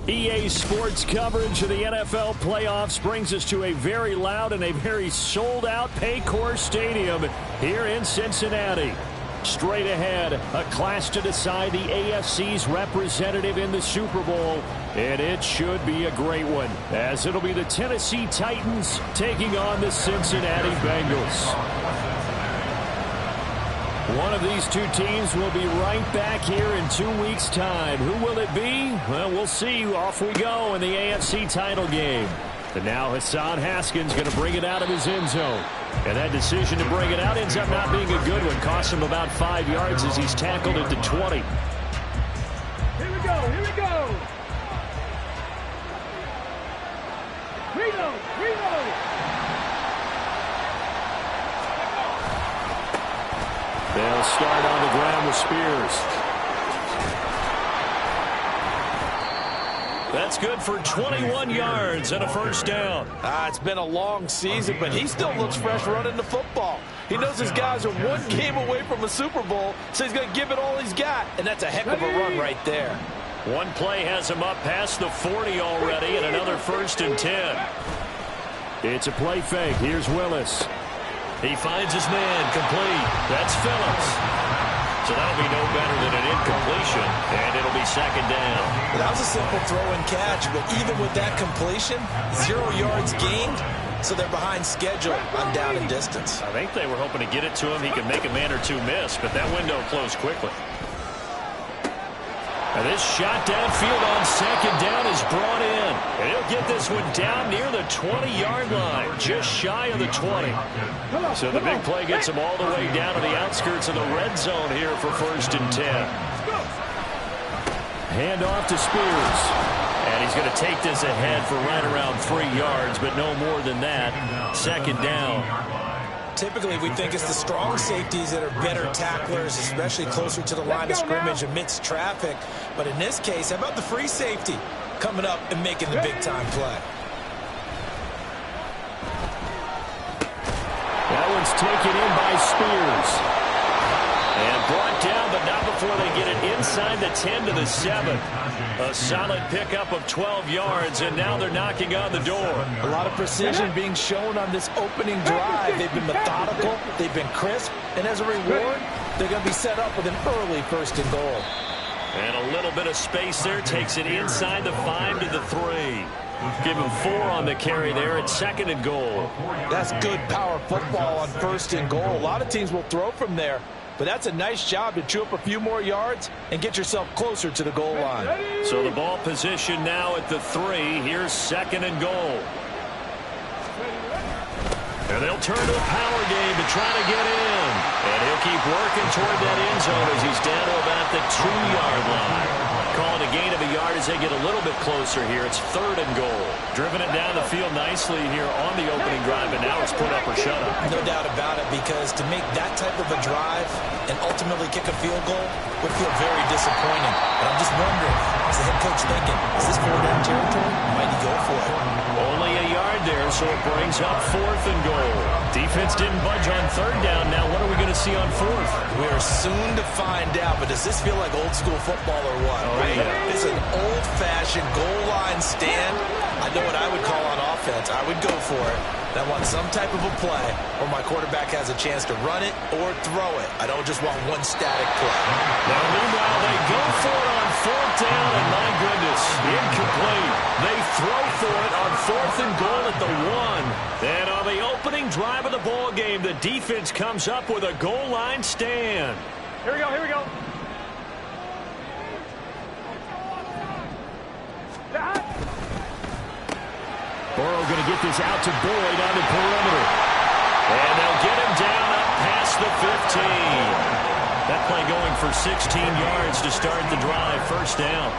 EA Sports coverage of the NFL playoffs brings us to a very loud and a very sold-out Paycor Stadium here in Cincinnati. Straight ahead, a clash to decide the AFC's representative in the Super Bowl, and it should be a great one, as it'll be the Tennessee Titans taking on the Cincinnati Bengals. One of these two teams will be right back here in 2 weeks' time. Who will it be? Well, we'll see. Off we go in the AFC title game. And now Hassan Haskins going to bring it out of his end zone. And that decision to bring it out ends up not being a good one. Costs him about 5 yards as he's tackled at the 20. Here we go, here we go. Reno. They'll start on the ground with Spears. That's good for 21 yards and a first down. It's been a long season, but he still looks fresh running the football. He knows his guys are one game away from a Super Bowl, so he's going to give it all he's got, and that's a heck of a run right there. One play has him up past the 40 already, and another 1st and 10. It's a play fake. Here's Willis. He finds his man, complete. That's Phillips. So that'll be no better than an incompletion, and it'll be 2nd down. That was a simple throw and catch, but even with that completion, 0 yards gained, so they're behind schedule on down and distance. I think they were hoping to get it to him. He could make a man or two miss, but that window closed quickly. And this shot downfield on 2nd down is brought in. And he'll get this one down near the 20-yard line, just shy of the 20. So the big play gets him all the way down to the outskirts of the red zone here for 1st and 10. Hand off to Spears. And he's going to take this ahead for right around 3 yards, but no more than that. 2nd down. Typically, we think it's the strong safeties that are better tacklers, especially closer to the line of scrimmage amidst traffic. But in this case, how about the free safety coming up and making the big-time play? That one's taken in by Spears. And brought down, but not before they get it inside the 10 to the 7. A solid pickup of 12 yards, and now they're knocking on the door. A lot of precision being shown on this opening drive. They've been methodical, they've been crisp, and as a reward, they're going to be set up with an early 1st and goal. And a little bit of space there takes it inside the 5 to the 3. Give him 4 on the carry there at 2nd and goal. That's good power football on 1st and goal. A lot of teams will throw from there, but that's a nice job to chew up a few more yards and get yourself closer to the goal line. So the ball position now at the 3. Here's 2nd and goal. And they'll turn to a power game to try to get in. And he'll keep working toward that end zone as he's down to about the 2-yard line. Calling a gain of a yard as they get a little bit closer here. It's 3rd and goal. Driven it down the field nicely here on the opening drive, and now it's put up or shut up. No doubt about it, because to make that type of a drive and ultimately kick a field goal would feel very disappointing. And I'm just wondering, is the head coach thinking, is this 4-down territory? Might he go for it? Only a yard there, so it brings up 4th and goal. Defense didn't budge on 3rd down. Now what are we going to see on 4th? We are soon to find out, but does this feel like old school football or what? Oh, right? yeah. It's an old-fashioned goal line stand. I know what I would call on offense. I would go for it. I want some type of a play where my quarterback has a chance to run it or throw it. I don't just want one static play. Now, meanwhile, they go for it on 4th down, and my goodness, incomplete. They throw for it on 4th and goal at the 1. And on the opening drive of the ball game, the defense comes up with a goal line stand. Here we go, here we go. Burrow going to get this out to Boyd on the perimeter. And they'll get him down up past the 15. That play going for 16 yards to start the drive. 1st down.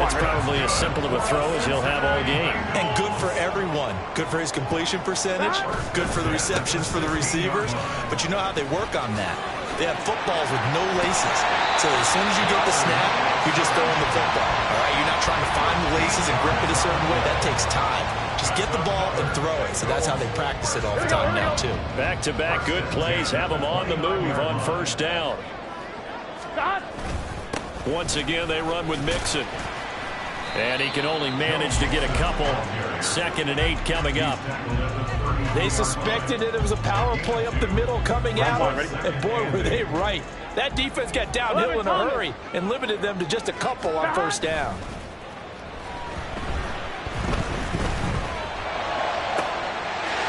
That's probably as simple of a throw as he'll have all game. And good for everyone. Good for his completion percentage. Good for the receptions for the receivers. But you know how they work on that. They have footballs with no laces. So as soon as you get the snap, you're just throwing the football. All right, you're not trying to find the laces and grip it a certain way. That takes time. Just get the ball and throw it. So that's how they practice it all the time now, too. Back-to-back good plays have them on the move on 1st down. Once again, they run with Mixon. And he can only manage to get a couple. 2nd and 8 coming up. They suspected that it was a power play up the middle coming out. And boy, were they right. That defense got downhill in a hurry and limited them to just a couple on 1st down.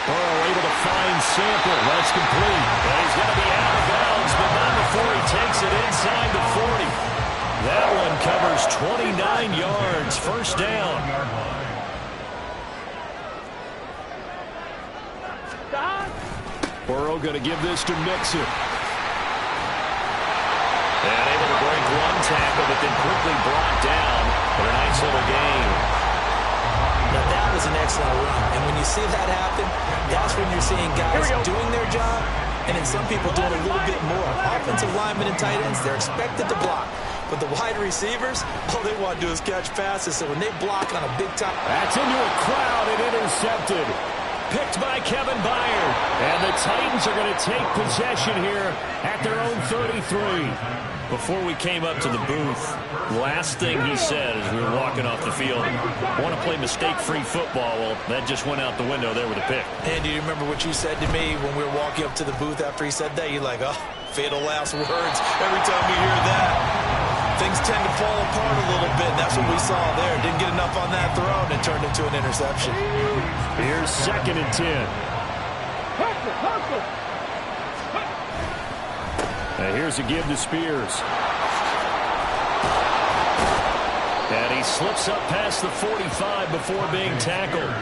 Burrow able to find Sample. That's complete. And he's going to be out of bounds, but not before he takes it inside the 40. That one covers 29 yards. 1st down. Burrow going to give this to Mixon. And able to break one tackle, but then quickly brought down for a nice little gain. Now that was an excellent run. And when you see that happen, that's when you're seeing guys doing their job and then some people doing a little bit more. Offensive linemen and tight ends, they're expected to block. But the wide receivers, all they want to do is catch passes. So when they block on a big time. That's into a crowd and intercepted. Picked by Kevin Byard. And the Titans are going to take possession here at their own 33. Before we came up to the booth, last thing he said as we were walking off the field, want to play mistake-free football. Well, that just went out the window there with a pick. And do you remember what you said to me when we were walking up to the booth after he said that? You're like, oh, fatal last words. Every time we hear that, things tend to fall apart a little bit. And that's what we saw there. Didn't get enough on that throw and it turned into an interception. Here's 2nd and 10. And here's a give to Spears. And he slips up past the 45 before being tackled.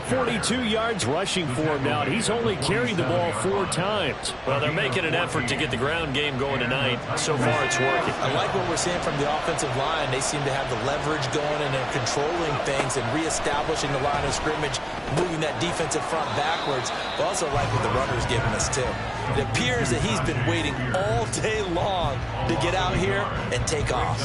42 yards rushing for him now. He's only carried the ball 4 times. Well, they're making an effort to get the ground game going tonight. So far, it's working. I like what we're seeing from the offensive line. They seem to have the leverage going and they're controlling things and reestablishing the line of scrimmage, moving that defensive front backwards. But also like what the runner's giving us, too. It appears that he's been waiting all day long to get out here and take off.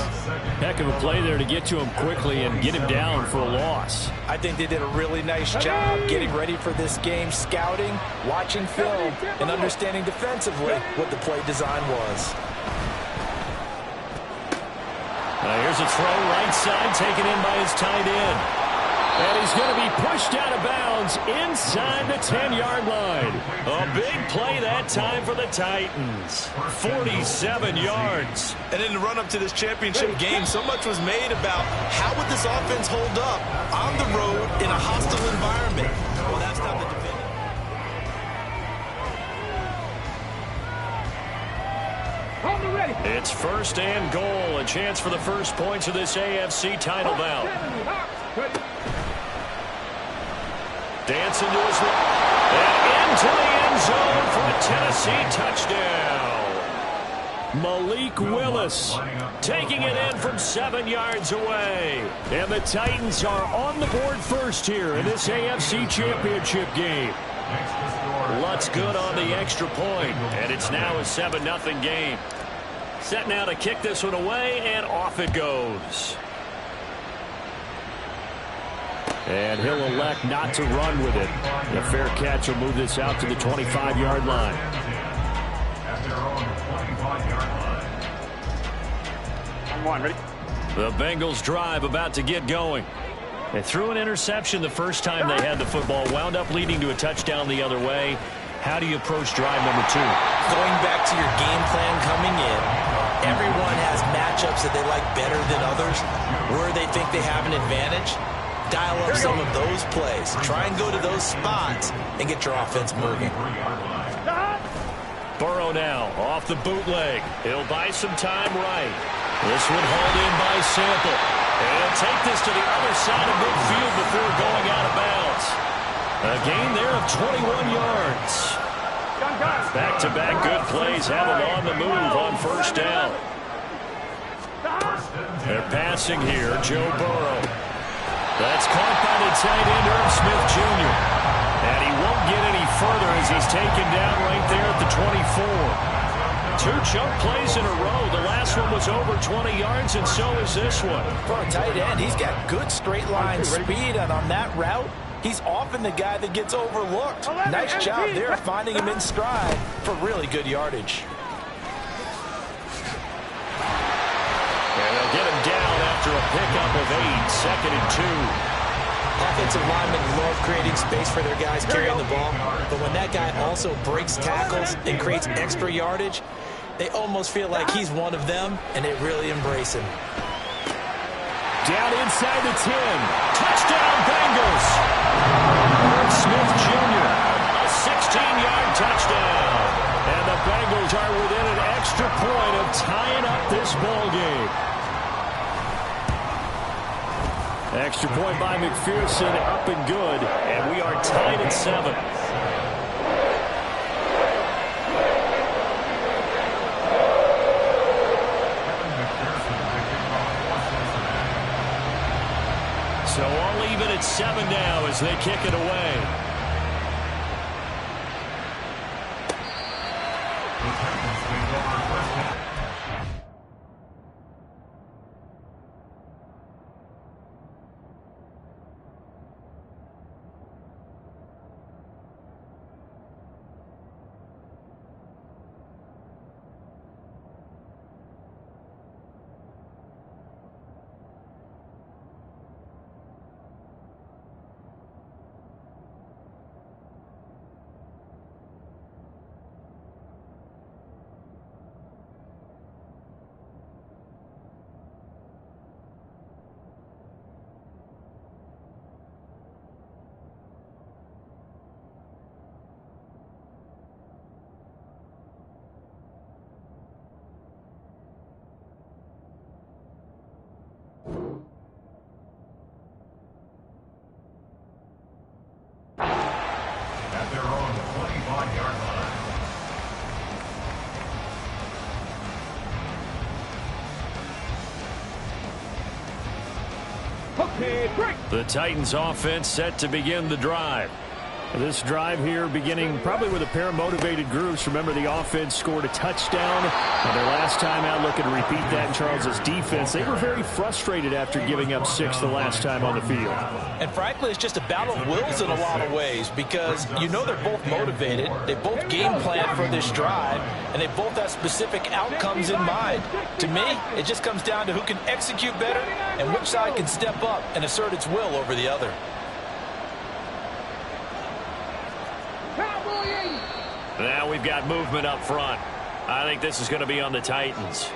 Heck of a play there to get to him quickly and get him down for a loss. I think they did a really nice job getting ready for this game, scouting, watching film, and understanding defensively what the play design was. Here's a throw right side taken in by his tight end. And he's going to be pushed out of bounds inside the 10-yard line. A big play that time for the Titans. 47 yards. And in the run-up to this championship game, so much was made about how would this offense hold up on the road in a hostile environment. Well, that's not the defending. It's 1st and goal. A chance for the first points of this AFC title bout. Dancing to his left. And into the end zone for a Tennessee touchdown. Malik Willis taking it in from 7 yards away. And the Titans are on the board first here in this AFC championship game. Lutz good on the extra point, and it's now a 7-0 game. Set now to kick this one away, and off it goes. And he'll elect not to run with it. The fair catch will move this out to the 25-yard line. Ready? The Bengals drive about to get going. They threw an interception the first time they had the football, wound up leading to a touchdown the other way. How do you approach drive number 2? Going back to your game plan coming in, everyone has matchups that they like better than others, where they think they have an advantage. Dial up some of those plays. Try and go to those spots and get your offense moving. Burrow now off the bootleg. He'll buy some time right. This one hauled in by Sample. And he'll take this to the other side of midfield before going out of bounds. A gain there of 21 yards. Back-to-back good plays have him on the move on 1st down. They're passing here. Joe Burrow. That's caught by the tight end, Irv Smith Jr. And he won't get any further as he's taken down right there at the 24. 2 chunk plays in a row. The last one was over 20 yards, and so is this one. For a tight end, he's got good straight line speed, and on that route, he's often the guy that gets overlooked. Nice job there finding him in stride for really good yardage. And they'll get him down after a pick pickup of 8, 2nd and 2. Offensive linemen love creating space for their guys carrying the ball, but when that guy also breaks tackles and creates extra yardage, they almost feel like he's one of them, and they really embrace him. Down inside the 10. Touchdown, Bengals. Irv Smith Jr., a 16-yard touchdown. And the Bengals are within an extra point of tying up this ball game. Extra point by McPherson, up and good, and we are tied at 7. So all even at 7 now as they kick it away. The Titans offense set to begin the drive. This drive here beginning probably with a pair of motivated groups. Remember, the offense scored a touchdown. Now their last time out, looking to repeat that in Charles's defense. They were very frustrated after giving up 6 the last time on the field. And frankly, it's just a battle of wills in a lot of ways because you know they're both motivated. They both game plan for this drive, and they both have specific outcomes in mind. To me, it just comes down to who can execute better and which side can step up and assert its will over the other. Now we've got movement up front. I think this is going to be on the Titans.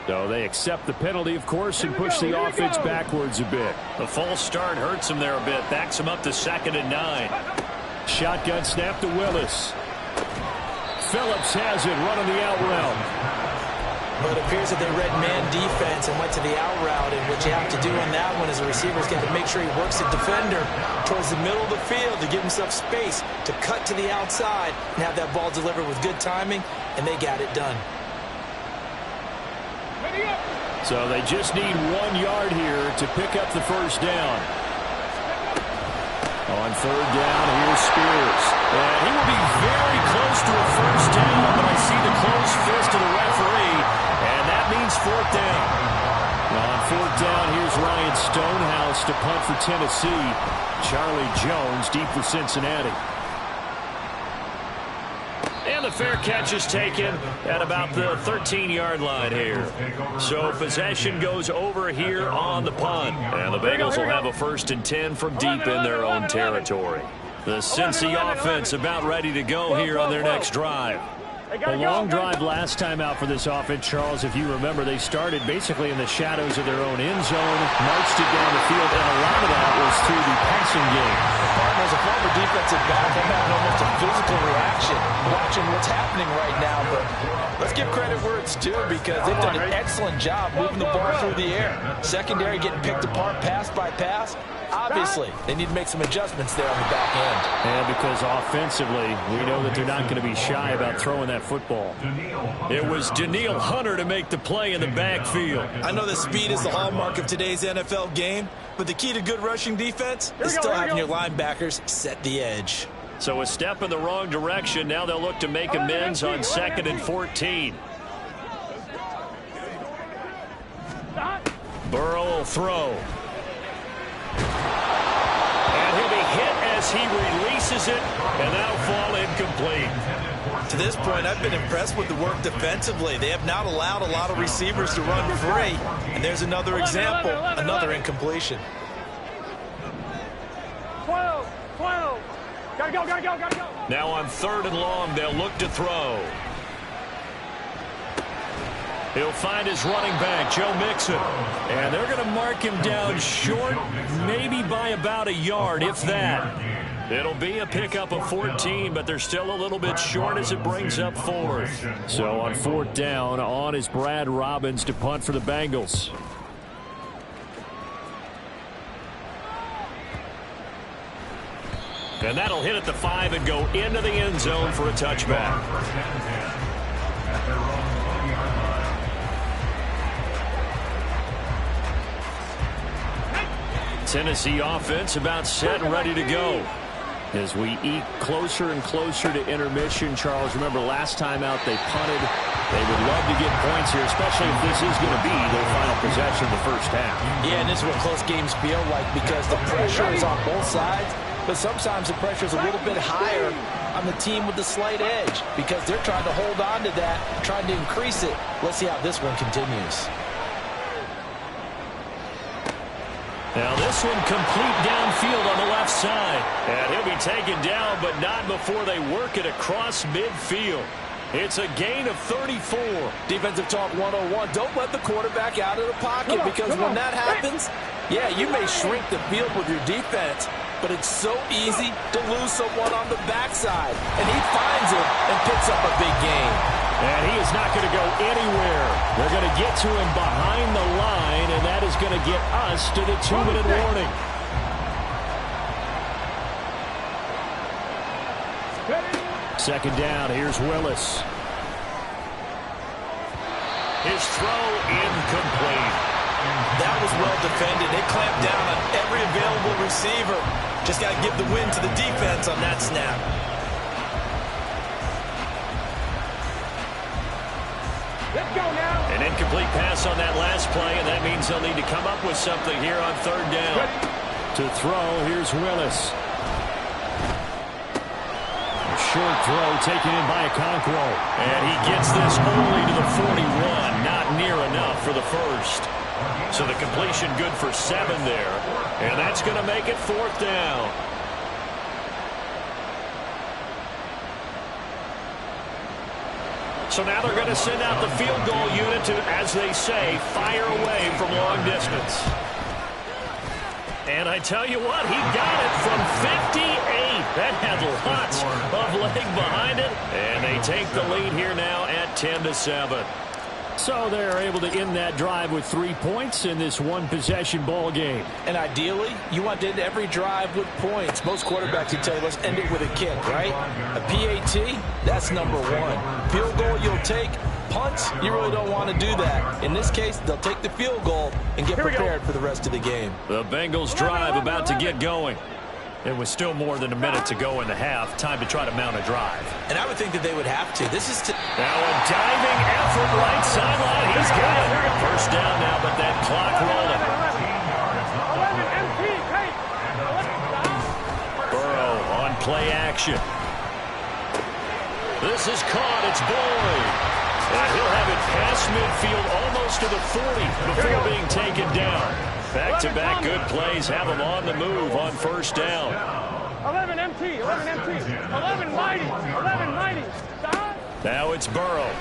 So they accept the penalty, of course, and push the offense backwards a bit. The false start hurts him there a bit. Backs him up to 2nd and 9. Shotgun snap to Willis. Phillips has it, running the out route. But it appears that they read man defense and went to the out route, and what you have to do on that one is the receiver's got to make sure he works the defender towards the middle of the field to give himself space to cut to the outside and have that ball delivered with good timing, and they got it done. So they just need 1 yard here to pick up the first down. On 3rd down, here's Spears. And he will be very close to a first down, but I see the closed fist of the referee, and that means 4th down. On 4th down, here's Ryan Stonehouse to punt for Tennessee. Charlie Jones deep for Cincinnati. And the fair catch is taken at about the 13-yard line here. So possession goes over here on the punt. And the Bengals will have a 1st and 10 from deep in their own territory. The Cincy offense about ready to go here on their next drive. A long drive last time out for this offense, Charles. If you remember, they started basically in the shadows of their own end zone, marched it down the field, and a lot of that was through the passing game. As a former defensive back, I'm having almost a physical reaction watching what's happening right now. But let's give credit where it's due because they've done an excellent job moving the ball through the air. Secondary getting picked apart pass by pass. Obviously, they need to make some adjustments there on the back end. And because offensively, we know that they're not going to be shy about throwing that football. It was Danielle Hunter to make the play in the backfield. I know that speed is the hallmark of today's NFL game, but the key to good rushing defense is still having your linebackers set the edge. So a step in the wrong direction. Now they'll look to make amends on 2nd and 14. Burrow will throw. And he'll be hit as as he releases it, and that'll fall incomplete. To this point, I've been impressed with the work defensively. They have not allowed a lot of receivers to run free. And there's another example, another incompletion. 12. Gotta go. Now on 3rd and long, they'll look to throw. He'll find his running back, Joe Mixon. And they're going to mark him down short, maybe by about a yard, if that. It'll be a pickup of 14, but they're still a little bit short as it brings up 4th. So on 4th down, on is Brad Robbins to punt for the Bengals. And that'll hit at the 5 and go into the end zone for a touchback. Tennessee offense about set and ready to go. As we eat closer and closer to intermission, Charles, remember last time out they punted. They would love to get points here, especially if this is going to be their final possession of the first half. Yeah, and this is what close games feel like because the pressure is on both sides, but sometimes the pressure is a little bit higher on the team with the slight edge because they're trying to hold on to that, trying to increase it. Let's see how this one continues. Now this one complete downfield on the left side. And he'll be taken down, but not before they work it across midfield. It's a gain of 34. Defensive talk 101. Don't let the quarterback out of the pocket because when that happens, yeah, you may shrink the field with your defense, but it's so easy to lose someone on the backside. And he finds it and picks up a big gain. And he is not going to go anywhere. They're going to get to him behind the line, and that is going to get us to the 2-minute warning. Second down, here's Willis. His throw incomplete. That was well defended. They clamped down on every available receiver. Just got to give the win to the defense on that snap. Let's go now. An incomplete pass on that last play, and that means they'll need to come up with something here on 3rd down. To throw, here's Willis. A short throw taken in by Okonkwo. And he gets this only to the 41. Not near enough for the first. So the completion good for 7 there. And that's going to make it 4th down. So now they're going to send out the field goal unit to, as they say, fire away from long distance. And I tell you what, he got it from 58. That had lots of leg behind it. And they take the lead here now at 10-7. So they're able to end that drive with 3 points in this one-possession ball game. And ideally, you want to end every drive with points. Most quarterbacks will tell you, let's end it with a kick, right? A PAT, that's number 1. Field goal you'll take. Punts, you really don't want to do that. In this case, they'll take the field goal and get prepared for the rest of the game. The Bengals drive about to get going. It was still more than a minute to go in the half. Time to try to mount a drive. And I would think that they would have to. This is now a diving effort right sideline. He's got it. First down now, but that clock rolling. 11 MP. Burrow on play action. This is caught. It's Boyd. And he'll have it past midfield almost to the 40 before being taken down. Back-to-back good plays have him on the move on first down. 11 MT, 11 MT, 11 mighty, 11 mighty. Now it's Burrow.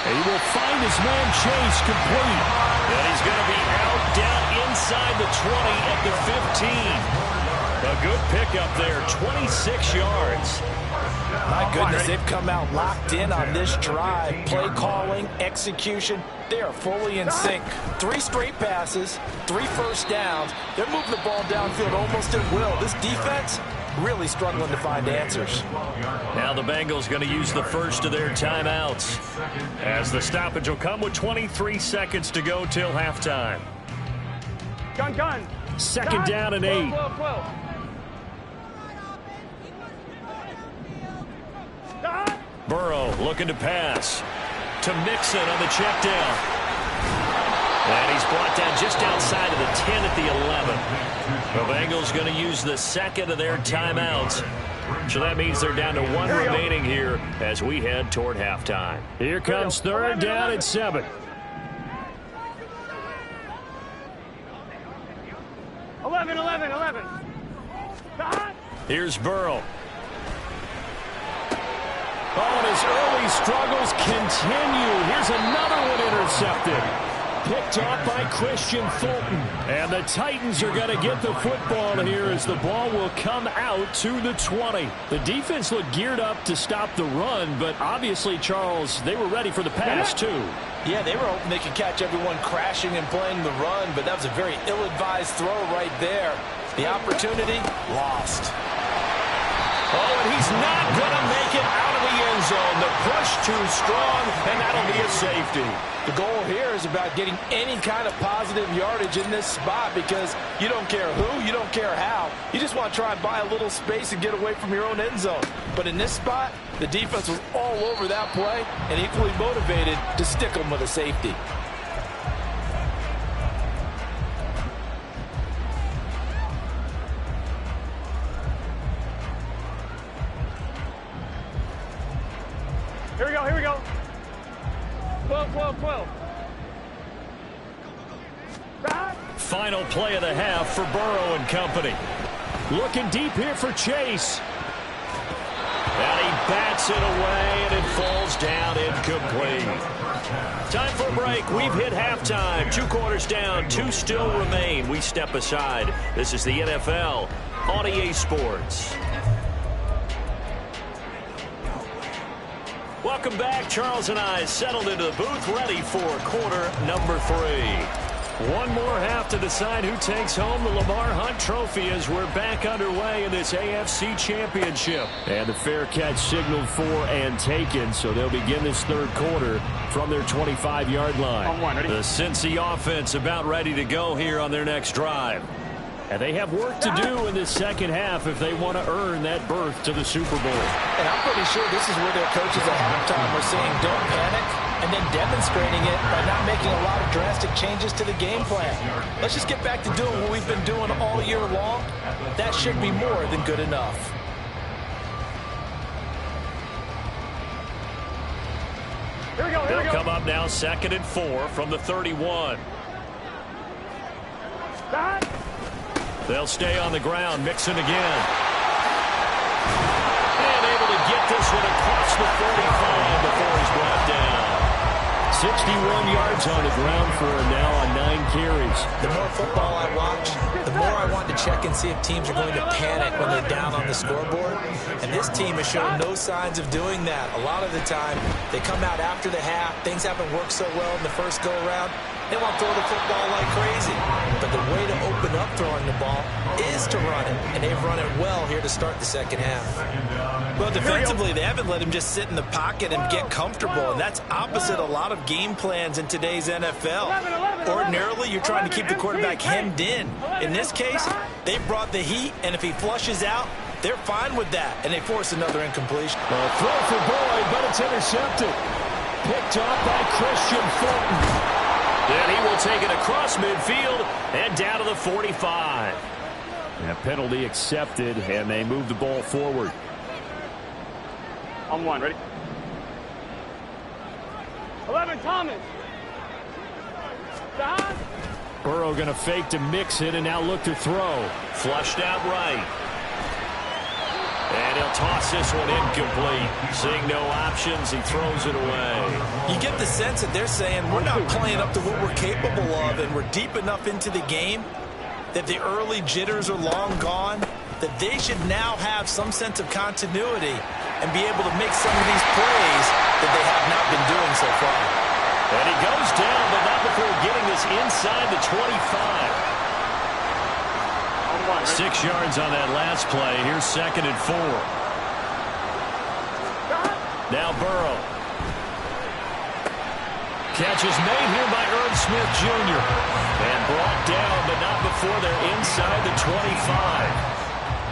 And he will find his man Chase complete. And he's going to be out down inside the 20 at the 15. A good pickup there, 26 yards. My goodness, they've come out locked in on this drive. Play calling, execution, they are fully in sync. 3 straight passes, 3 first downs. They're moving the ball downfield almost at will. This defense really struggling to find answers. Now the Bengals going to use the first of their timeouts, as the stoppage will come with 23 seconds to go till halftime. Gun. Second down and 8. 12. Burrow looking to pass to Mixon on the check down. And he's brought down just outside of the 10 at the 11. The Bengals going to use the second of their timeouts. So that means they're down to one remaining here as we head toward halftime. Here comes third down at 7. 11. Here's Burrow. Oh, and his early struggles continue. Here's another one intercepted. Picked off by Christian Fulton. And the Titans are going to get the football here as the ball will come out to the 20. The defense looked geared up to stop the run, but obviously, Charles, they were ready for the pass, too. Yeah, they were hoping they could catch everyone crashing and playing the run, but that was a very ill-advised throw right there. The opportunity, lost. Oh, and he's not going to make it out of the end zone. The push too strong, and that'll be a safety. The goal here is about getting any kind of positive yardage in this spot because you don't care who, you don't care how. You just want to try and buy a little space and get away from your own end zone. But in this spot, the defense was all over that play and equally motivated to stick them with a safety. Here we go. 12. Final play of the half for Burrow and company. Looking deep here for Chase. And he bats it away, and it falls down incomplete. Time for a break. We've hit halftime. 2 quarters down, 2 still remain. We step aside. This is the NFL on EA Sports. Welcome back. Charles and I settled into the booth, ready for quarter number 3. One more half to decide who takes home the Lamar Hunt Trophy as we're back underway in this AFC Championship. And the fair catch signaled for and taken, so they'll begin this third quarter from their 25-yard line. The Cincy offense about ready to go here on their next drive. And they have work to do in this second half if they want to earn that berth to the Super Bowl. And I'm pretty sure this is where their coaches at halftime were saying don't panic and then demonstrating it by not making a lot of drastic changes to the game plan. Let's just get back to doing what we've been doing all year long. That should be more than good enough. Here we go. They'll come up now 2nd and 4 from the 31. They'll stay on the ground, Mixon again. And able to get this one across the 45 before he's brought down. 61 yards on the ground for him now on 9 carries. The more football I watch, the more I want to check and see if teams are going to panic when they're down on the scoreboard. And this team has shown no signs of doing that. A lot of the time, they come out after the half. Things haven't worked so well in the first go-around. They want to throw the football like crazy. But the way to open up throwing the ball is to run it. And they've run it well here to start the second half. Well, defensively, they haven't let him just sit in the pocket and get comfortable. And that's opposite a lot of game plans in today's NFL. Ordinarily, you're trying to keep the quarterback hemmed in. In this case, they brought the heat. And if he flushes out, they're fine with that. And they force another incompletion. Throw for Boyd, but it's intercepted. Picked off by Christian Fulton. And he will take it across midfield and down to the 45. A penalty accepted, and they move the ball forward. On 1, ready? 11, Thomas. Burrow going to fake to mix it and now look to throw. Flushed out right. And he'll toss this one incomplete. Seeing no options, he throws it away. You get the sense that they're saying we're not playing up to what we're capable of, and we're deep enough into the game that the early jitters are long gone, that they should now have some sense of continuity and be able to make some of these plays that they have not been doing so far. And he goes down, but not before getting this inside the 25. 6 yards on that last play. Here's 2nd and 4. Now Burrow. Catch is made here by Irv Smith Jr. And brought down, but not before they're inside the 25.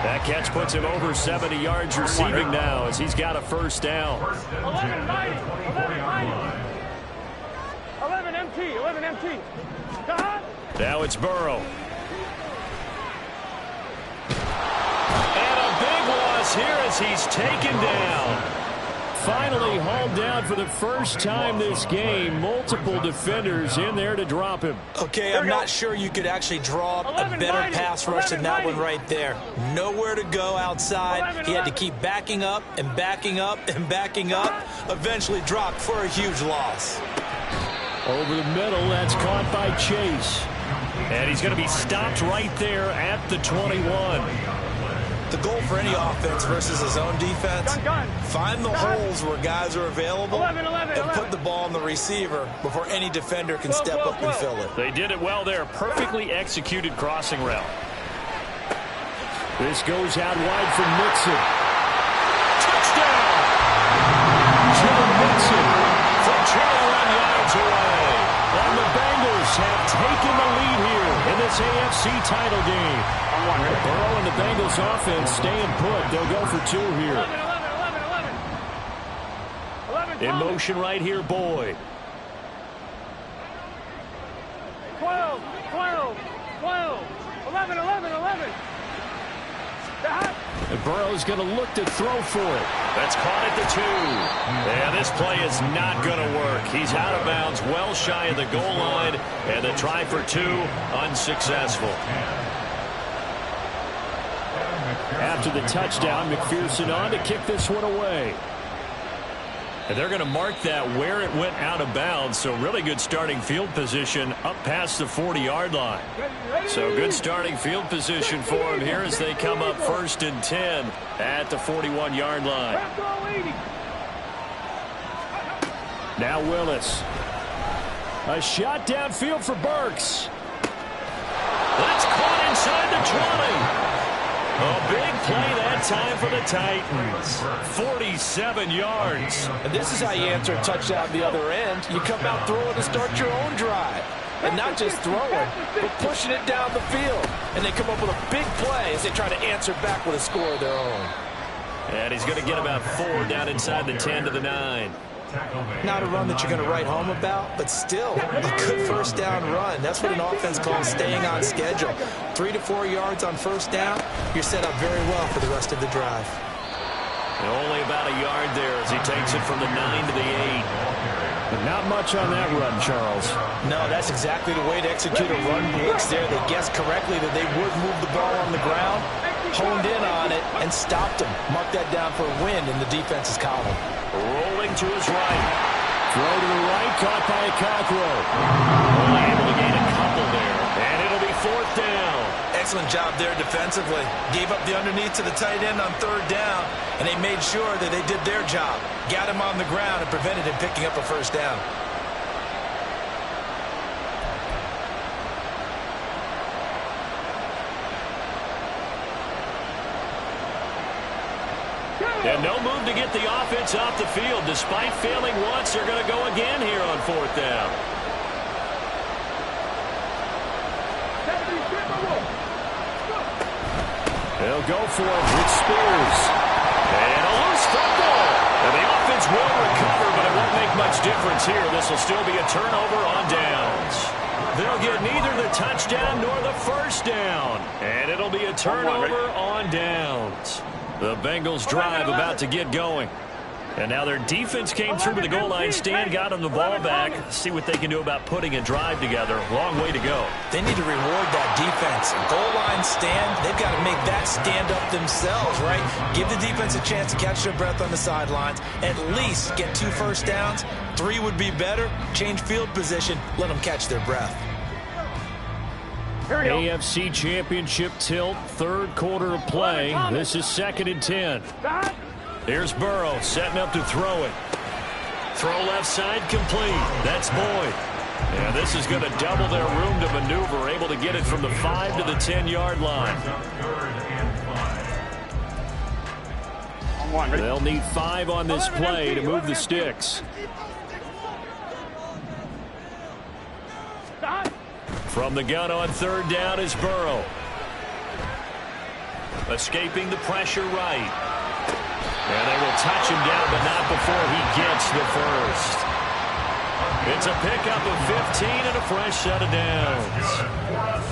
That catch puts him over 70 yards receiving now as he's got a first down. 11 empty. 11 MT. Now it's Burrow. And a big loss here as he's taken down. Finally hauled down for the first time this game. Multiple defenders in there to drop him. Okay, I'm not sure you could actually draw up a better pass rush than that one right there. Nowhere to go outside. He had to keep backing up and backing up and backing up. Eventually dropped for a huge loss. Over the middle, that's caught by Chase. And he's going to be stopped right there at the 21. The goal for any offense versus his own defense, find the holes where guys are available and put the ball on the receiver before any defender can step up and fill it. They did it well there. Perfectly executed crossing route. This goes out wide for Mixon. Touchdown! Joe Mixon from 21 yards away. And the Bengals have taken the lead here in this AFC title game. Burrow and the Bengals offense staying put. They'll go for 2 here. 11. In motion right here, Boyd. 12. 11. And Burrow's going to look to throw for it. That's caught at the 2. Yeah, this play is not going to work. He's out of bounds, well shy of the goal line, and the try for 2 unsuccessful. After the touchdown, McPherson on to kick this one away. And they're going to mark that where it went out of bounds, so really good starting field position up past the 40-yard line. So good starting field position for them here as they come up 1st and 10 at the 41-yard line. Now Willis. A shot downfield for Burks. That's caught inside the 20. A big play that time for the Titans. 47 yards. And this is how you answer a touchdown the other end. You come out throwing to start your own drive. And not just throwing, but pushing it down the field. And they come up with a big play as they try to answer back with a score of their own. And he's going to get about 4 down inside the 10 to the 9. Not a run that you're going to write home about, but still a good first down run. That's what an offense calls staying on schedule. 3 to 4 yards on first down, you're set up very well for the rest of the drive. And only about a yard there as he takes it from the 9 to the 8. But not much on that run, Charles. No, that's exactly the way to execute a run blitz there. They guessed correctly that they would move the ball on the ground, honed in on it, and stopped him. Mark that down for a win in the defense's column. Rolling to his right. Throw to the right, caught by a Cockrell. Only able to gain a couple there. And it'll be 4th down. Excellent job there defensively. Gave up the underneath to the tight end on 3rd down, and they made sure that they did their job. Got him on the ground and prevented him picking up a first down. And no move to get the offense off the field. Despite failing once, they're going to go again here on 4th down. They'll go for it with Spears. And a loose football. And the offense will recover, but it won't make much difference here. This will still be a turnover on downs. They'll get neither the touchdown nor the first down. And it'll be a turnover on downs. The Bengals drive about to get going. And now their defense came through to the goal line stand, got them the ball back. See what they can do about putting a drive together. Long way to go. They need to reward that defense. Goal line stand, they've got to make that stand up themselves, right? Give the defense a chance to catch their breath on the sidelines. At least get 2 first downs. 3 would be better. Change field position. Let them catch their breath. AFC Championship tilt, 3rd quarter of play. This is 2nd and 10. Here's Burrow setting up to throw it. Throw left side complete. That's Boyd. And this is going to double their room to maneuver, able to get it from the 5 to the 10-yard line. They'll need 5 on this play to move the sticks. From the gun on 3rd down is Burrow. Escaping the pressure right. And they will touch him down, but not before he gets the first. It's a pickup of 15 and a fresh set of downs.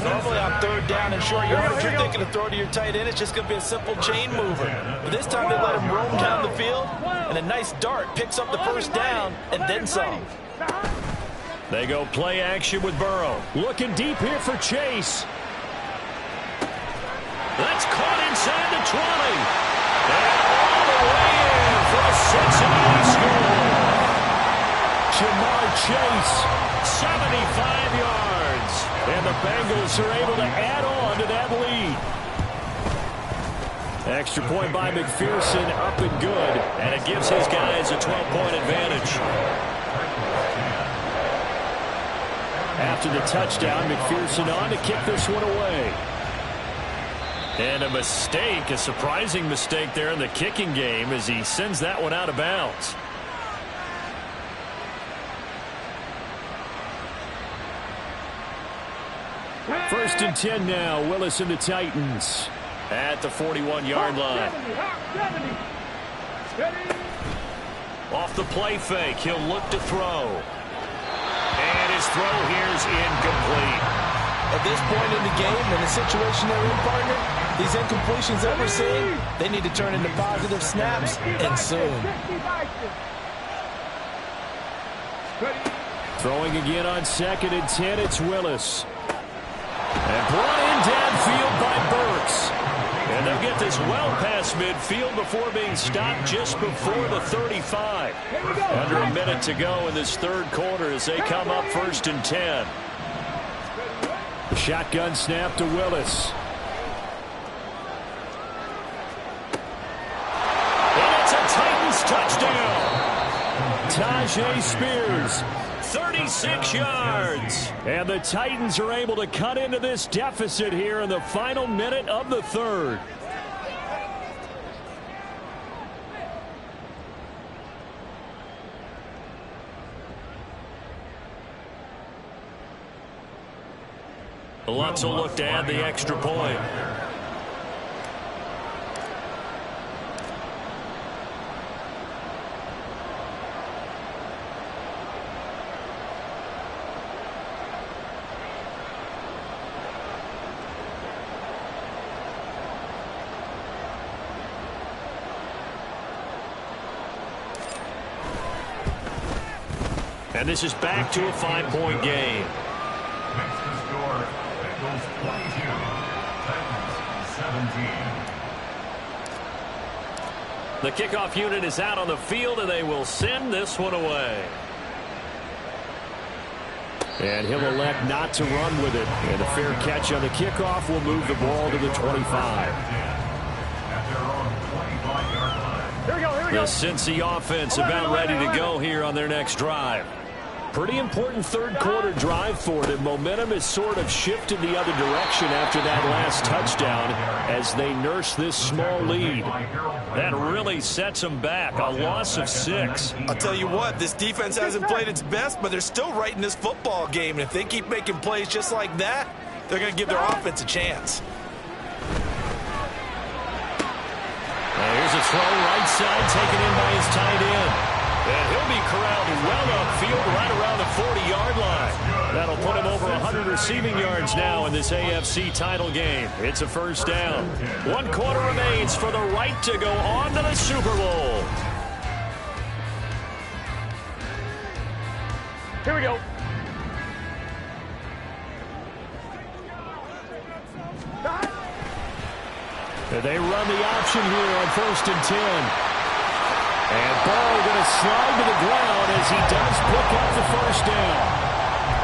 Normally on third down and short yardage, you're thinking to throw to your tight end. It's just going to be a simple chain mover. But this time they let him roam down the field, and a nice dart picks up the first down and then some. They go play action with Burrow. Looking deep here for Chase. That's caught inside the 20. And all the way in for a Cincinnati score. Jamar Chase, 75 yards. And the Bengals are able to add on to that lead. Extra point by McPherson, up and good. And it gives his guys a 12-point advantage. After the touchdown, McPherson on to kick this one away. And a mistake, a surprising mistake there in the kicking game as he sends that one out of bounds. First and 10 now, Willis and the Titans at the 41-yard line. Off the play fake, he'll look to throw. And his throw here is incomplete. At this point in the game, in the situation they're in, partner, these incompletions that we're seeing, they need to turn into positive snaps, and soon. Throwing again on 2nd and 10, it's Willis. And brought in downfield by Burks. And they'll get this well past midfield before being stopped just before the 35. Under a minute to go in this third quarter as they come up 1st and 10. Shotgun snap to Willis. And it's a Titans touchdown. Tajay Spears, 36 yards. And the Titans are able to cut into this deficit here in the final minute of the third. Lutz will look to add the extra point. And this is back to a 5-point game. The kickoff unit is out on the field, and they will send this one away. And he'll elect not to run with it. And a fair catch on the kickoff will move the ball to the 25. Here we go, here we The go. Cincy offense about ready to go here on their next drive. Pretty important third quarter drive for them. Momentum has sort of shifted the other direction after that last touchdown as they nurse this small lead. That really sets them back. A loss of 6. I'll tell you what, this defense hasn't played its best, but they're still right in this football game. And if they keep making plays just like that, they're going to give their offense a chance. Here's a throw right side taken in by his tight end. And he'll be corralled well upfield right around the 40-yard line. That'll put him over 100 receiving yards now in this AFC title game. It's a first down. 1 quarter remains for the right to go on to the Super Bowl. Here we go. They run the option here on 1st and 10. And Burrow going to slide to the ground as he does pick up the first down.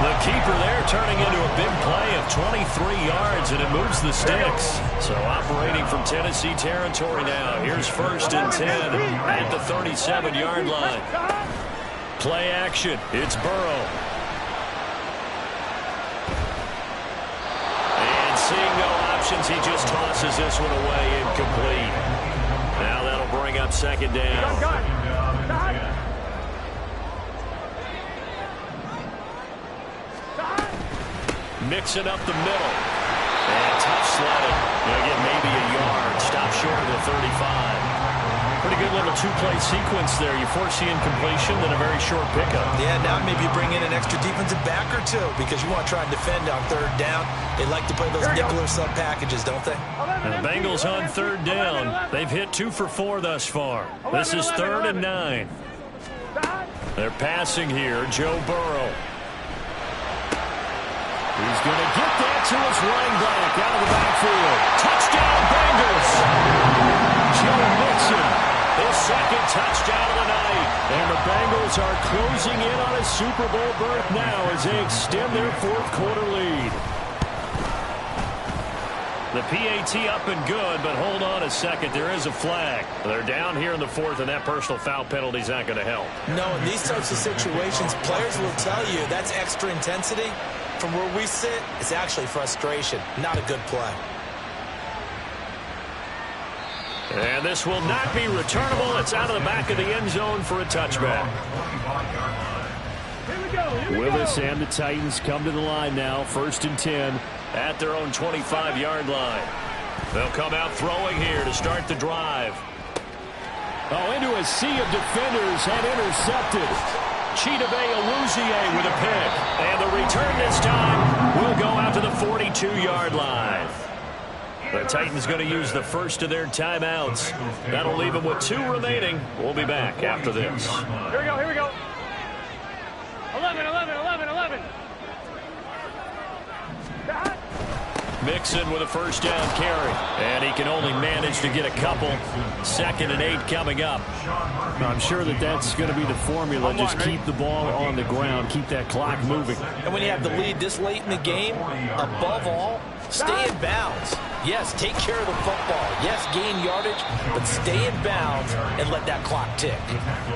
The keeper there turning into a big play of 23 yards, and it moves the sticks. So operating from Tennessee territory now. Here's 1st and 10 at the 37-yard line. Play action. It's Burrow. And seeing no options, he just tosses this one away incomplete. Now that'll bring up 2nd down. Mixing up the middle. And tough sledding. They'll get maybe a yard. Stop short of the 35. Pretty good little two-play sequence there. You force the incompletion, then a very short pickup. Yeah, now maybe you bring in an extra defensive back or two because you want to try and defend on third down. They like to play those nickel or sub packages, don't they? And the Bengals on third down. They've hit 2 for 4 thus far. This is 3rd and 9. They're passing here. Joe Burrow. He's going to get that to his running back out of the backfield. Touchdown, Bengals. Joe Mixon, his second touchdown of the night. And the Bengals are closing in on a Super Bowl berth now as they extend their 4th quarter lead. The PAT up and good, but hold on a second. There is a flag. They're down here in the 4th, and that personal foul penalty is not going to help. No, in these types of situations, players will tell you that's extra intensity. From where we sit, it's actually frustration. Not a good play. And this will not be returnable. It's out of the back of the end zone for a touchback. Willis and the Titans come to the line now. 1st and 10 at their own 25-yard line. They'll come out throwing here to start the drive. Oh, into a sea of defenders and intercepted. Chidobe Awuzie with a pick. And the return this time will go out to the 42-yard line. The Titans going to use the first of their timeouts. That'll leave them with 2 remaining. We'll be back after this. Here we go, here we go. 11, 11, 11, 11. Mixon with a first down carry. And he can only manage to get a couple. 2nd and 8 coming up. I'm sure that that's going to be the formula. Just keep the ball on the ground. Keep that clock moving. And when you have the lead this late in the game, above all, stay in bounds. Yes, take care of the football. Yes, gain yardage, but stay in bounds and let that clock tick.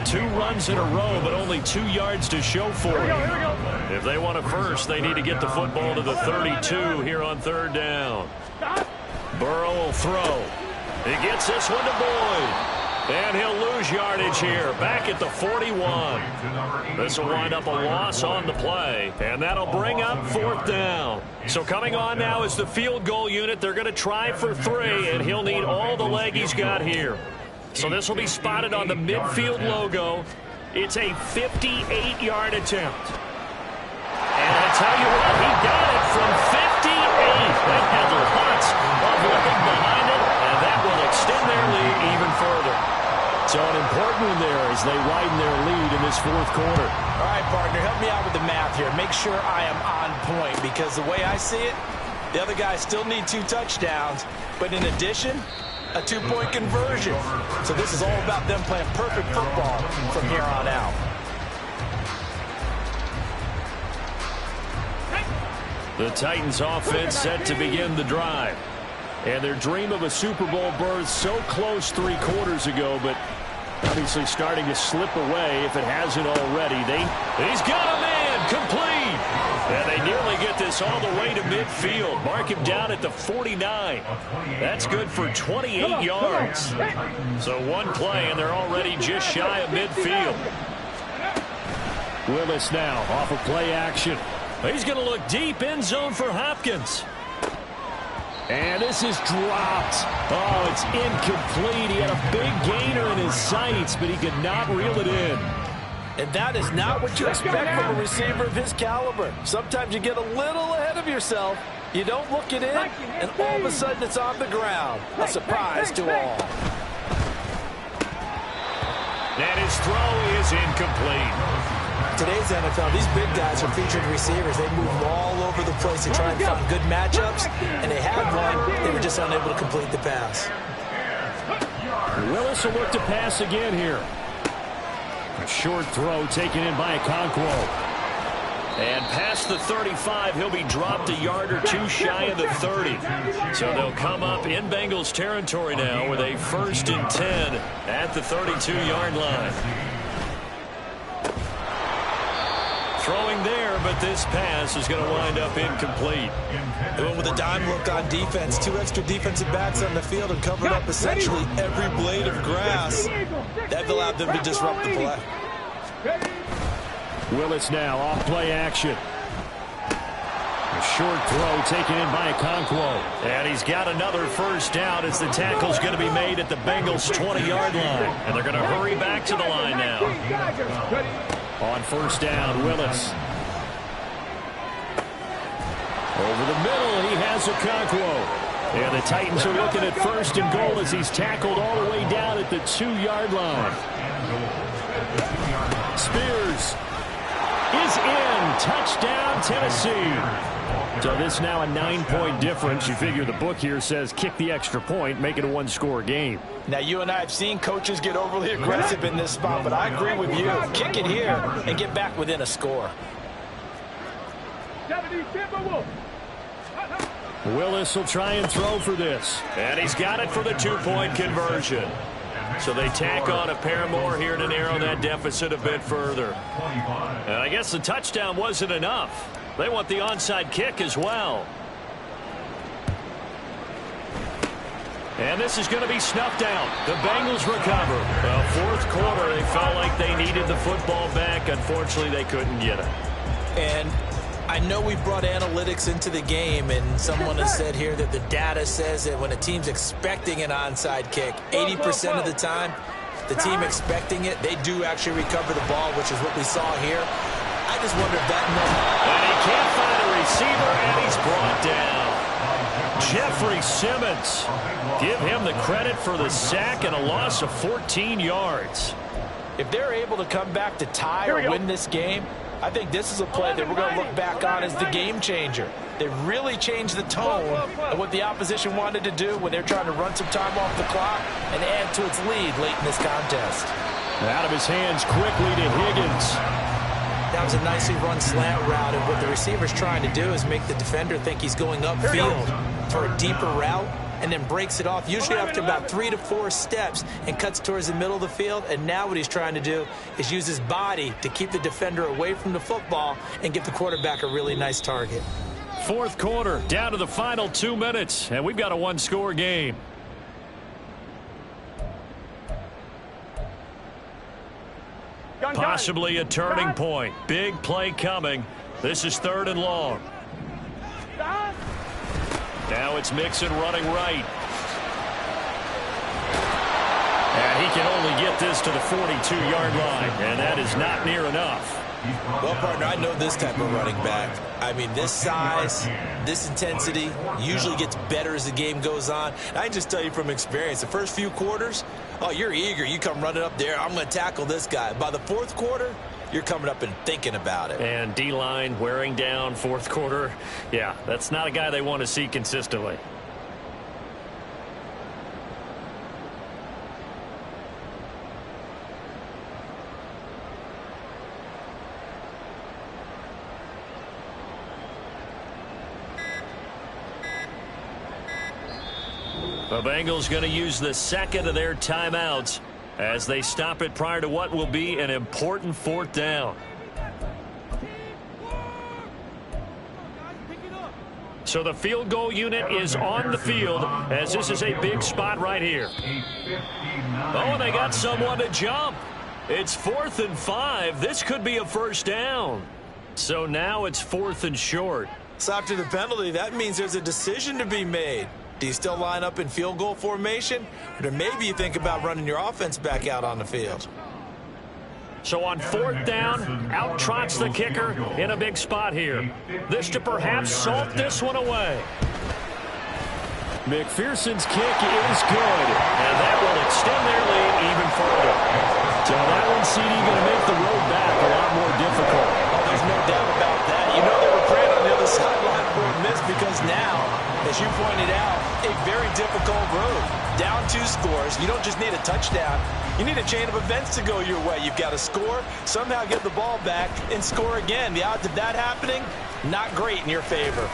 2 runs in a row, but only 2 yards to show for it. If they want a first, they need to get the football to the 32 here on 3rd down. Burrow will throw. He gets this one to Boyd. And he'll lose yardage here, back at the 41. This will wind up a loss on the play, and that'll bring up 4th down. So coming on now is the field goal unit. They're going to try for 3, and he'll need all the leg he's got here. So this will be spotted on the midfield logo. It's a 58-yard attempt. And I tell you what, he got it from 58. They had lots of leg behind it, and that will extend their lead even further. So an important one there as they widen their lead in this 4th quarter. All right, partner, help me out with the math here. Make sure I am on point because the way I see it, the other guys still need 2 touchdowns, but in addition, a 2-point conversion. So this is all about them playing perfect football from here on out. The Titans offense set to begin the drive. And their dream of a Super Bowl berth so close 3 quarters ago, but obviously starting to slip away if it hasn't already. He's got a man complete. And they nearly get this all the way to midfield. Mark him down at the 49. That's good for 28 yards. So 1 play, and they're already just shy of midfield. Willis now off of play action. He's going to look deep end zone for Hopkins. And this is dropped. Oh, it's incomplete. He had a big gainer in his sights, but he could not reel it in. And that is not what you expect from a receiver of his caliber. Sometimes you get a little ahead of yourself. You don't look it in, and all of a sudden it's on the ground. A surprise to all. And his throw is incomplete. Today's NFL, these big guys are featured receivers. They move all over the place to try and find good matchups, and they had one. They were just unable to complete the pass. Willis will look to pass again here. A short throw taken in by Okonkwo. And past the 35, he'll be dropped a yard or 2 shy of the 30. So they'll come up in Bengals territory now with a 1st and 10 at the 32-yard line. Throwing there, but this pass is going to wind up incomplete. They went with a dime look on defense. 2 extra defensive backs on the field and covered up essentially every blade of grass. That allowed them to disrupt the play. Willis now off play action. A short throw taken in by Okonkwo. And he's got another first down as the tackle's going to be made at the Bengals' 20-yard line. And they're going to hurry back to the line now. On first down, Willis. Over the middle, he has Okonkwo. And the Titans are looking at first and goal as he's tackled all the way down at the 2-yard line. Spears is in. Touchdown, Tennessee. So this now a 9-point difference. You figure the book here says kick the extra point, make it a one-score game. Now, you and I have seen coaches get overly aggressive in this spot, but I agree with you. Kick it here and get back within a score. Willis will try and throw for this. And he's got it for the 2-point conversion. So they tack on a pair more here to narrow that deficit a bit further. And I guess the touchdown wasn't enough. They want the onside kick as well. And this is going to be snuffed out. The Bengals recover. Well, fourth quarter, they felt like they needed the football back. Unfortunately, they couldn't get it. And I know we brought analytics into the game, and someone has said here that the data says that when a team's expecting an onside kick, 80% of the time, the team expecting it, they do actually recover the ball, which is what we saw here. I just wonder if that number... And he can't find a receiver, and he's brought down. Jeffrey Simmons. Give him the credit for the sack and a loss of 14 yards. If they're able to come back to tie or win this game, I think this is a play that we're going to look back on as the game changer. They really changed the tone of what the opposition wanted to do when they're trying to run some time off the clock and add to its lead late in this contest. Out of his hands quickly to Higgins. That was a nicely run slant route, and what the receiver's trying to do is make the defender think he's going upfield for a deeper route, and then breaks it off, usually after about 3 to 4 steps, and cuts towards the middle of the field. And now what he's trying to do is use his body to keep the defender away from the football and give the quarterback a really nice target. Fourth quarter, down to the final 2 minutes, and we've got a one-score game. Possibly a turning point. Big play coming. This is 3rd and long. Now it's Mixon running right. And he can only get this to the 42-yard line, and that is not near enough. Well, partner, I know this type of running back. I mean, this size, this intensity usually gets better as the game goes on. And I can just tell you from experience, the first few quarters, oh, you're eager. You come running up there, I'm going to tackle this guy. By the fourth quarter, you're coming up and thinking about it. And D-line wearing down fourth quarter. Yeah, that's not a guy they want to see consistently. The Bengals going to use the second of their timeouts as they stop it prior to what will be an important 4th down. So the field goal unit is on the field as this is a big spot right here. Oh, and they got someone to jump. It's 4th and 5. This could be a first down. So now it's 4th and short. So after the penalty, that means there's a decision to be made. Do you still line up in field goal formation? Or maybe you think about running your offense back out on the field. So on 4th down, out trots the kicker in a big spot here. This to perhaps salt this one away. McPherson's kick is good, and that will extend their lead even further. So that one, CD, going to make the road back a lot more difficult. Oh, there's no doubt about that. You know they were praying on the other sideline for a miss because now, as you pointed out, a very difficult road. Down 2 scores. You don't just need a touchdown. You need a chain of events to go your way. You've got to score, somehow get the ball back, and score again. The odds of that happening, not great in your favor.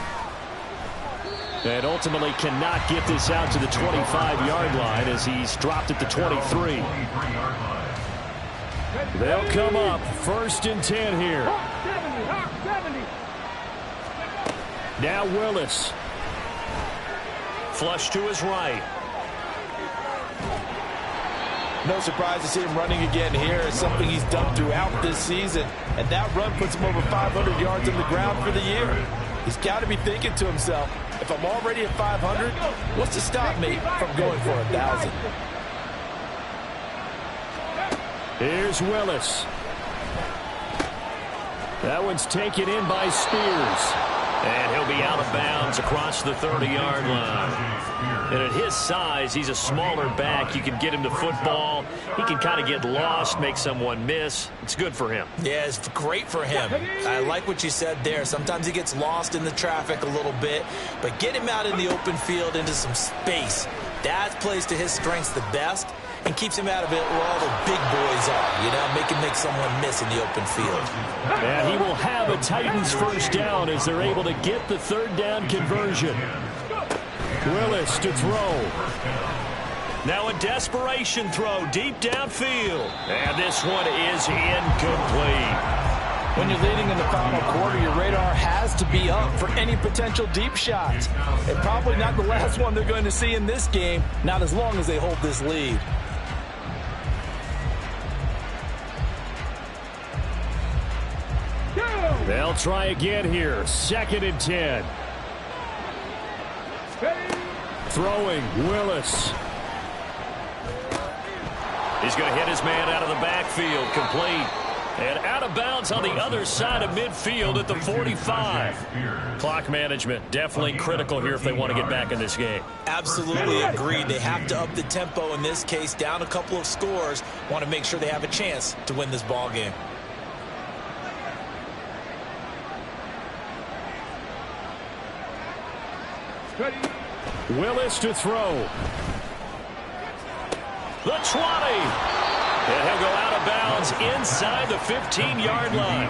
And ultimately cannot get this out to the 25-yard line as he's dropped at the 23. They'll come up 1st and 10 here. Now Willis. Flush to his right. No surprise to see him running again here. It's something he's done throughout this season. And that run puts him over 500 yards on the ground for the year. He's got to be thinking to himself, if I'm already at 500, what's to stop me from going for 1,000? Here's Willis. That one's taken in by Spears. And he'll be out of bounds across the 30-yard line. And at his size, he's a smaller back. You can get him to football. He can kind of get lost, make someone miss. It's good for him. Yeah, it's great for him. I like what you said there. Sometimes he gets lost in the traffic a little bit, but get him out in the open field into some space. That plays to his strengths the best and keeps him out of it where all the big boys are, you know, make someone miss in the open field. And he will have a Titans first down as they're able to get the third down conversion. Willis to throw. Now a desperation throw deep downfield. And this one is incomplete. When you're leading in the final quarter, your radar has to be up for any potential deep shots. And probably not the last one they're going to see in this game, not as long as they hold this lead. They'll try again here. 2nd and 10. Throwing, Willis. He's going to hit his man out of the backfield. Complete. And out of bounds on the other side of midfield at the 45. Clock management definitely critical here if they want to get back in this game. Absolutely agreed. They have to up the tempo in this case, down a couple of scores. Want to make sure they have a chance to win this ball game. Willis to throw. The 20. And he'll go out of bounds inside the 15-yard line.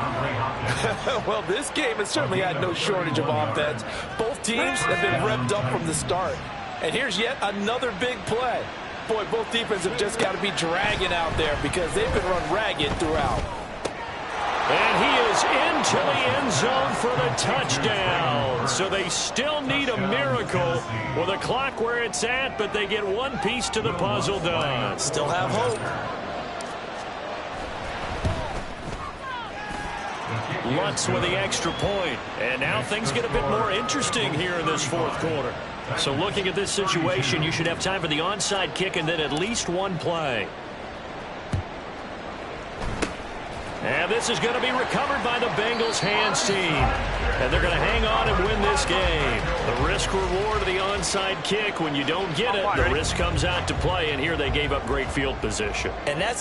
Well, this game has certainly had no shortage of offense. Both teams have been revved up from the start. And here's yet another big play. Boy, both defenses have just got to be dragging out there because they've been run ragged throughout. And he is into the end zone for the touchdown. So they still need a miracle with the clock where it's at, but they get one piece to the puzzle done. Still have hope. Lutz with the extra point. And now things get a bit more interesting here in this fourth quarter. So looking at this situation, you should have time for the onside kick and then at least one play. And this is going to be recovered by the Bengals hands team. And they're going to hang on and win this game. The risk reward of the onside kick, when you don't get it, the risk comes out to play, and here they gave up great field position. And that's